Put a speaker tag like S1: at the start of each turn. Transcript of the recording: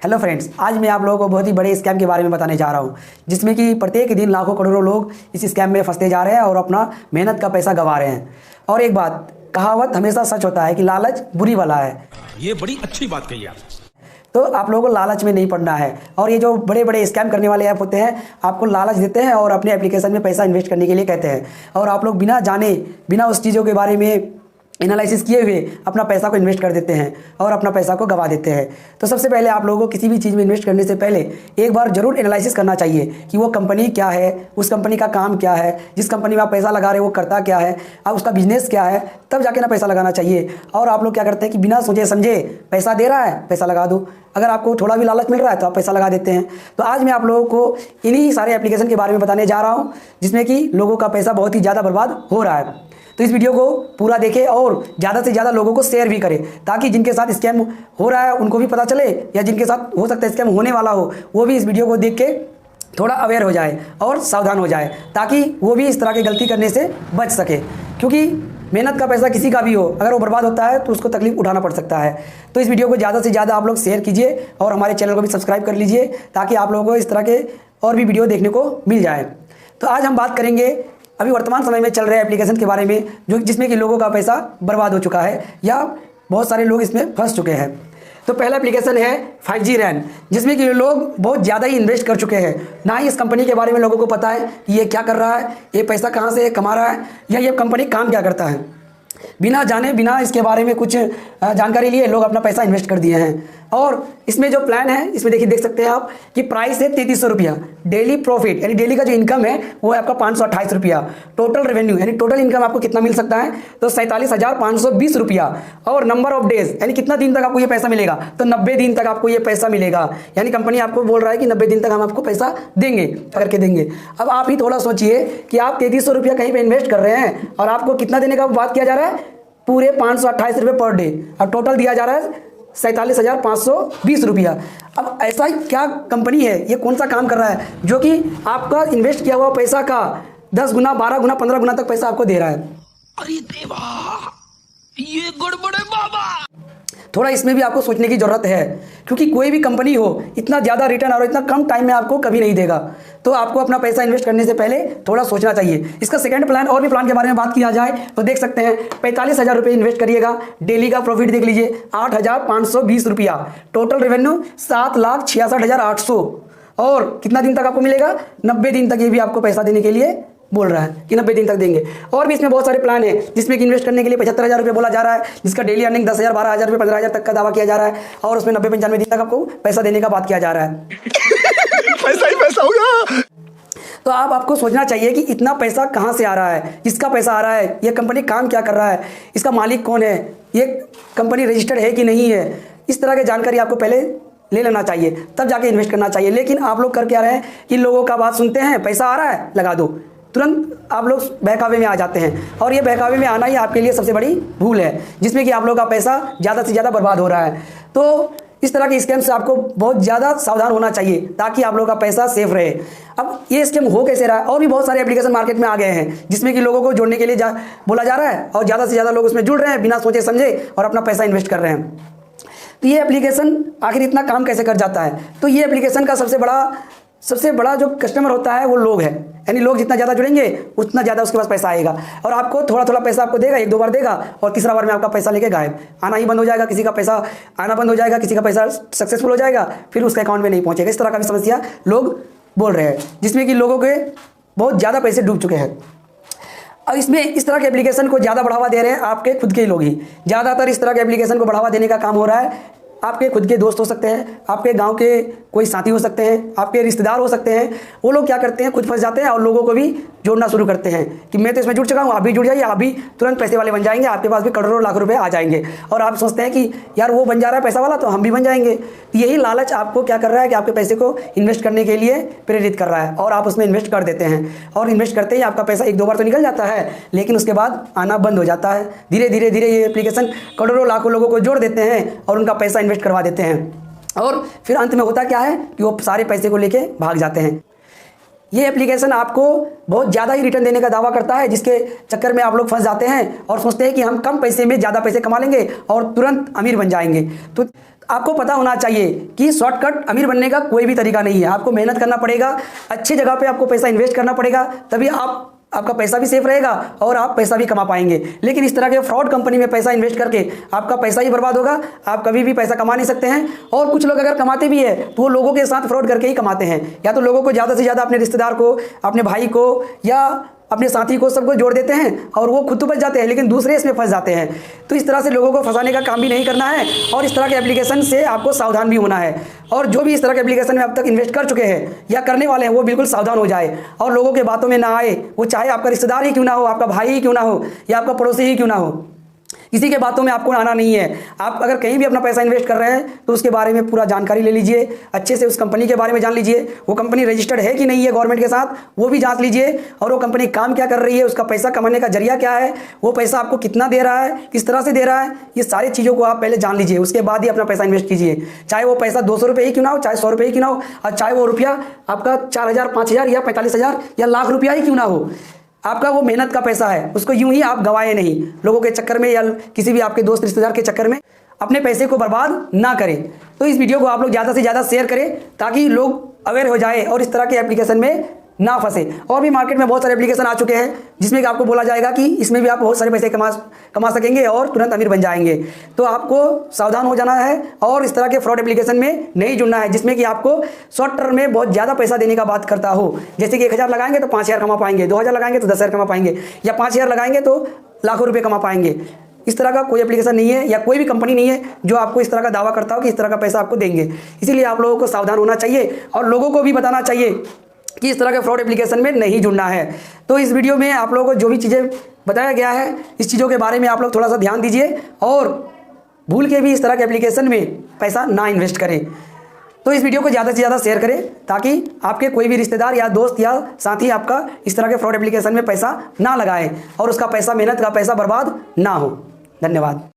S1: Hello friends, आज मैं आप लोगों को बहुत ही बड़े स्कैम के बारे में बताने जा रहा हूं, जिसमें कि प्रत्येक दिन लाखों करोड़ों लोग इस स्कैम में फंसते जा रहे हैं और अपना मेहनत का पैसा गंवा रहे हैं। और एक बात, कहावत हमेशा सच होता है कि लालच बुरी बला है।
S2: ये बड़ी अच्छी बात कही आप।
S1: तो आप लोगों को लालच में नहीं पड़ना है। और ये जो बड़े बड़े स्कैम करने वाले ऐप होते हैं, आपको लालच देते हैं और अपने एप्लीकेशन में पैसा इन्वेस्ट करने के लिए कहते हैं, और आप लोग बिना जाने, बिना उस चीज़ों के बारे में एनालिसिस किए हुए अपना पैसा को इन्वेस्ट कर देते हैं और अपना पैसा को गंवा देते हैं। तो सबसे पहले आप लोगों को किसी भी चीज़ में इन्वेस्ट करने से पहले एक बार जरूर एनालिसिस करना चाहिए कि वो कंपनी क्या है, उस कंपनी का काम क्या है, जिस कंपनी में आप पैसा लगा रहे हो वो करता क्या है, अब उसका बिजनेस क्या है, तब जाके ना पैसा लगाना चाहिए। और आप लोग क्या करते हैं कि बिना सोचे समझे पैसा दे रहा है, पैसा लगा दो। अगर आपको थोड़ा भी लालच मिल रहा है तो आप पैसा लगा देते हैं। तो आज मैं आप लोगों को इन्हीं सारे एप्लीकेशन के बारे में बताने जा रहा हूँ, जिसमें कि लोगों का पैसा बहुत ही ज़्यादा बर्बाद हो रहा है। तो इस वीडियो को पूरा देखें और ज़्यादा से ज़्यादा लोगों को शेयर भी करें, ताकि जिनके साथ स्कैम हो रहा है उनको भी पता चले, या जिनके साथ हो सकता है स्कैम होने वाला हो वो भी इस वीडियो को देख के थोड़ा अवेयर हो जाए और सावधान हो जाए, ताकि वो भी इस तरह की गलती करने से बच सके। क्योंकि मेहनत का पैसा किसी का भी हो, अगर वो बर्बाद होता है तो उसको तकलीफ उठाना पड़ सकता है। तो इस वीडियो को ज़्यादा से ज़्यादा आप लोग शेयर कीजिए और हमारे चैनल को भी सब्सक्राइब कर लीजिए, ताकि आप लोगों को इस तरह के और भी वीडियो देखने को मिल जाए। तो आज हम बात करेंगे अभी वर्तमान समय में चल रहे एप्लीकेशन के बारे में, जो जिसमें कि लोगों का पैसा बर्बाद हो चुका है या बहुत सारे लोग इसमें फंस चुके हैं। तो पहला एप्लीकेशन है 5G रैन, जिसमें कि लोग बहुत ज़्यादा ही इन्वेस्ट कर चुके हैं। ना ही इस कंपनी के बारे में लोगों को पता है कि ये क्या कर रहा है, ये पैसा कहाँ से कमा रहा है, या ये कंपनी काम क्या करता है। बिना जाने, बिना इसके बारे में कुछ जानकारी लिए लोग अपना पैसा इन्वेस्ट कर दिए हैं। और इसमें जो प्लान है, इसमें देखिए, देख सकते हैं आप कि प्राइस है 3300 रुपया। डेली प्रॉफिट यानी डेली का जो इनकम है वो है आपका 528 रुपया। टोटल रेवेन्यू यानी टोटल इनकम आपको कितना मिल सकता है, तो 47,520 रुपया। और नंबर ऑफ डेज यानी कितना दिन तक आपको ये पैसा मिलेगा, तो 90 दिन तक आपको ये पैसा मिलेगा। यानी कंपनी आपको बोल रहा है कि 90 दिन तक हम आपको पैसा देंगे, करके देंगे। अब आप ही थोड़ा सोचिए कि आप 3300 रुपया कहीं पर इन्वेस्ट कर रहे हैं और आपको कितना देने का बात किया जा रहा है, पूरे 528 रुपये पर डे, और टोटल दिया जा रहा है 47,520 रुपया। अब ऐसा ही क्या कंपनी है, ये कौन सा काम कर रहा है जो कि आपका इन्वेस्ट किया हुआ पैसा का 10 गुना, 12 गुना, 15 गुना तक पैसा आपको दे रहा है।
S2: अरे देवा, ये गड़बड़ है बाबा।
S1: थोड़ा इसमें भी आपको सोचने की जरूरत है, क्योंकि कोई भी कंपनी हो इतना ज़्यादा रिटर्न और इतना कम टाइम में आपको कभी नहीं देगा। तो आपको अपना पैसा इन्वेस्ट करने से पहले थोड़ा सोचना चाहिए। इसका सेकंड प्लान, और भी प्लान के बारे में बात किया जाए तो देख सकते हैं 45,000 रुपये इन्वेस्ट करिएगा। डेली का प्रॉफिट देख लीजिए 8,520 रुपया। Total revenue 7,66,800। और कितना दिन तक आपको मिलेगा, 90 दिन तक। ये भी आपको पैसा देने के लिए बोल रहा है कि 90 दिन तक देंगे। और भी इसमें बहुत सारे प्लान है, जिसमें कि इन्वेस्ट करने के लिए 75,000 रुपये बोला जा रहा है, जिसका डेली अर्निंग 10,000, 12,000 रुपये, 15,000 तक का दावा किया जा रहा है। और उसमें 90-95 दिन तक आपको पैसा देने का बात किया जा रहा है।
S2: पैसा ही पैसा होगा।
S1: तो आपको सोचना चाहिए कि इतना पैसा कहाँ से आ रहा है, किसका पैसा आ रहा है, ये कंपनी काम क्या कर रहा है, इसका मालिक कौन है, ये कंपनी रजिस्टर्ड है कि नहीं है। इस तरह की जानकारी आपको पहले ले लेना चाहिए, तब जाके इन्वेस्ट करना चाहिए। लेकिन आप लोग कर क्या रहे हैं कि लोगों का बात सुनते हैं, पैसा आ रहा है लगा दो, तुरंत आप लोग बहकावे में आ जाते हैं। और ये बहकावे में आना ही आपके लिए सबसे बड़ी भूल है, जिसमें कि आप लोगों का पैसा ज़्यादा से ज़्यादा बर्बाद हो रहा है। तो इस तरह के स्कैम से आपको बहुत ज़्यादा सावधान होना चाहिए, ताकि आप लोगों का पैसा सेफ रहे। अब ये स्कैम हो कैसे रहा है, और भी बहुत सारे एप्लीकेशन मार्केट में आ गए हैं, जिसमें कि लोगों को जोड़ने के लिए बोला जा रहा है, और ज़्यादा से ज़्यादा लोग उसमें जुड़ रहे हैं बिना सोचे समझे और अपना पैसा इन्वेस्ट कर रहे हैं। तो ये एप्लीकेशन आखिर इतना काम कैसे कर जाता है, तो ये एप्लीकेशन का सबसे बड़ा जो कस्टमर होता है वो लोग हैं। यानी लोग जितना ज़्यादा जुड़ेंगे उतना ज़्यादा उसके पास पैसा आएगा, और आपको थोड़ा थोड़ा पैसा आपको देगा, 1-2 बार देगा, और तीसरा बार में आपका पैसा लेके गायब, आना ही बंद हो जाएगा। किसी का पैसा आना बंद हो जाएगा, किसी का पैसा सक्सेसफुल हो जाएगा, फिर उसके अकाउंट में नहीं पहुँचेगा। इस तरह का भी समस्या लोग बोल रहे हैं, जिसमें कि लोगों के बहुत ज़्यादा पैसे डूब चुके हैं। अब इसमें इस तरह के एप्लीकेशन को ज़्यादा बढ़ावा दे रहे हैं आपके खुद के लोग ही। ज़्यादातर इस तरह के एप्लीकेशन को बढ़ावा देने का काम हो रहा है आपके खुद के दोस्त हो सकते हैं, आपके गांव के कोई साथी हो सकते हैं, आपके रिश्तेदार हो सकते हैं। वो लोग क्या करते हैं, खुद फंस जाते हैं और लोगों को भी जोड़ना शुरू करते हैं कि मैं तो इसमें जुड़ चुका हूँ, आप भी जुड़ जाइए, आप भी तुरंत पैसे वाले बन जाएंगे, आपके पास भी करोड़ों लाख रुपए आ जाएंगे। और आप सोचते हैं कि यार वो बन जा रहा है पैसा वाला, तो हम भी बन जाएंगे। यही लालच आपको क्या कर रहा है कि आपके पैसे को इन्वेस्ट करने के लिए प्रेरित कर रहा है, और आप उसमें इन्वेस्ट कर देते हैं। और इन्वेस्ट करते ही आपका पैसा 1-2 बार तो निकल जाता है, लेकिन उसके बाद आना बंद हो जाता है। धीरे धीरे धीरे ये एप्लीकेशन करोड़ों लाखों लोगों को जोड़ देते हैं और उनका पैसा इन्वेस्ट करवा देते हैं। और फिर अंत में होता क्या है कि वो सारे पैसे को लेके भाग जाते हैं। ये एप्लीकेशन आपको बहुत ज़्यादा ही रिटर्न देने का दावा करता है, जिसके चक्कर में आप लोग फंस जाते हैं और सोचते हैं कि हम कम पैसे में ज़्यादा पैसे कमा लेंगे और तुरंत अमीर बन जाएंगे। तो आपको पता होना चाहिए कि शॉर्टकट अमीर बनने का कोई भी तरीका नहीं है। आपको मेहनत करना पड़ेगा, अच्छी जगह पे आपको पैसा इन्वेस्ट करना पड़ेगा, तभी आपका पैसा भी सेफ रहेगा और आप पैसा भी कमा पाएंगे। लेकिन इस तरह के फ्रॉड कंपनी में पैसा इन्वेस्ट करके आपका पैसा ही बर्बाद होगा, आप कभी भी पैसा कमा नहीं सकते हैं। और कुछ लोग अगर कमाते भी है तो वो लोगों के साथ फ्रॉड करके ही कमाते हैं, या तो लोगों को ज़्यादा से ज़्यादा अपने रिश्तेदार को, अपने भाई को या अपने साथी को, सबको जोड़ देते हैं और वो खुद तो बच जाते हैं लेकिन दूसरे इसमें फंस जाते हैं। तो इस तरह से लोगों को फंसाने का काम भी नहीं करना है और इस तरह के एप्लीकेशन से आपको सावधान भी होना है। और जो भी इस तरह के एप्लीकेशन में अब तक इन्वेस्ट कर चुके हैं या करने वाले हैं वो बिल्कुल सावधान हो जाए और लोगों के बातों में ना आए। वो चाहे आपका रिश्तेदार ही क्यों ना हो, आपका भाई ही क्यों ना हो या आपका पड़ोसी ही क्यों ना हो, किसी के बातों में आपको आना नहीं है। आप अगर कहीं भी अपना पैसा इन्वेस्ट कर रहे हैं तो उसके बारे में पूरा जानकारी ले लीजिए, अच्छे से उस कंपनी के बारे में जान लीजिए, वो कंपनी रजिस्टर्ड है कि नहीं है गवर्नमेंट के साथ, वो भी जांच लीजिए, और वो कंपनी काम क्या कर रही है, उसका पैसा कमाने का जरिया क्या है, वो पैसा आपको कितना दे रहा है, किस तरह से दे रहा है, ये सारी चीज़ों को आप पहले जान लीजिए, उसके बाद ही अपना पैसा इन्वेस्ट कीजिए। चाहे वो पैसा 200 रुपये ही क्यों ना हो, चाहे 100 रुपये ही क्यों ना हो, और चाहे वो रुपया आपका 4,000, 5,000 या 45,000 या लाख रुपया ही क्यों ना हो, आपका वो मेहनत का पैसा है, उसको यूं ही आप गवाए नहीं लोगों के चक्कर में या किसी भी आपके दोस्त रिश्तेदार के चक्कर में अपने पैसे को बर्बाद ना करें। तो इस वीडियो को आप लोग ज़्यादा से ज़्यादा शेयर करें ताकि लोग अवेयर हो जाए और इस तरह के एप्लीकेशन में ना फंसे। और भी मार्केट में बहुत सारे एप्लीकेशन आ चुके हैं जिसमें कि आपको बोला जाएगा कि इसमें भी आप बहुत सारे पैसे कमा सकेंगे और तुरंत अमीर बन जाएंगे। तो आपको सावधान हो जाना है और इस तरह के फ्रॉड एप्लीकेशन में नहीं जुड़ना है जिसमें कि आपको शॉर्ट टर्म में बहुत ज़्यादा पैसा देने का बात करता हो। जैसे कि 1,000 लगाएंगे तो 5,000 कमा पाएंगे, 2,000 लगाएंगे तो 10,000 कमा पाएंगे, या 5,000 लगाएंगे तो लाखों रुपये कमा पाएंगे। इस तरह का कोई एप्लीकेशन नहीं है या कोई भी कंपनी नहीं है जो आपको इस तरह का दावा करता हो कि इस तरह का पैसा आपको देंगे। इसीलिए आप लोगों को सावधान होना चाहिए और लोगों को भी बताना चाहिए कि इस तरह के फ्रॉड एप्लीकेशन में नहीं जुड़ना है। तो इस वीडियो में आप लोगों को जो भी चीज़ें बताया गया है इस चीज़ों के बारे में आप लोग थोड़ा सा ध्यान दीजिए और भूल के भी इस तरह के एप्लीकेशन में पैसा ना इन्वेस्ट करें। तो इस वीडियो को ज़्यादा से ज़्यादा शेयर करें ताकि आपके कोई भी रिश्तेदार या दोस्त या साथी आपका इस तरह के फ्रॉड एप्लीकेशन में पैसा ना लगाए और उसका पैसा, मेहनत का पैसा बर्बाद ना हो। धन्यवाद।